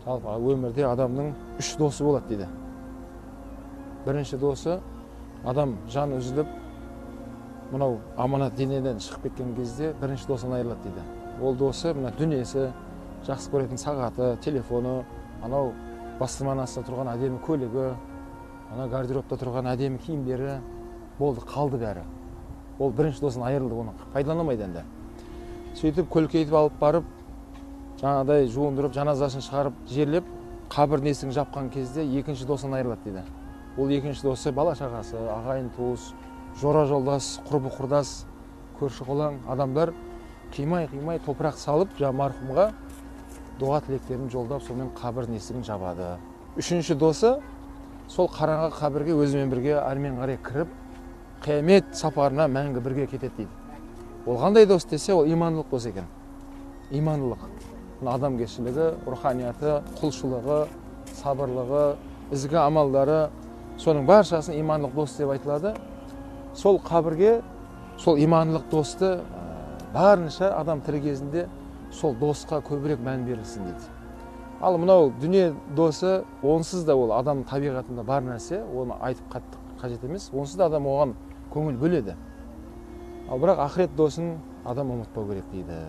Жалпы өмірде адамның үш досы болады дейді. Бірінші досы адам жан үзіліп, мынау аманат денеден шығып кеткен кезде бірінші досынан айырылады дейді. Ол досы мына дүниесі, жақсы көретін сағаты, телефоны, анау бастырманасында тұрған әдемі көлігі, ана гардеробта тұрған әдемі киімдері, болды, қалды бәрі. Ол бірінші досынан айырылды, оны пайдаланамайды енді. Сөйтіп көлкейтіп алып барып, жаңадай жуындырып, жаназасын шығарып, жерлеп, қабірдің есігін жапқан кезде екінші досынан айырылады дейді. Ол екінші досы бала шағасы, ағайын туыс, жора жолдас, құрбы құрдас, көрші қолаң адамдар қимай топырақ салып, марқұмға дұға тілектерін жолдап, сонымен қабірдің есігін жабады. Үшінші досы сол қараңғы қабірге өзімен бірге әрмен қарай кіріп, қиямет сапарына мәңгі бірге кетеді дейді. Ол қандай дос десе, ол имандылық дос екен. Имандылық. Адамгершілігі, руханияты, құлшылығы, сабырлығы, ізгі амалдары, соның баршасын имандылық дос деп айтылады. Сол қабірге, сол имандылық досты барынша адам тірі кезінде сол досқа көбірек мән берілсін дейді. Ал мынау дүние досы, онсыз да ол адамның табиғатында бар нәрсе, оны айтып қатты қажет емес, онсыз да адам оған көңіл бөледі. Ал бірақ ақырет досын адам ұмытпау керек дейді.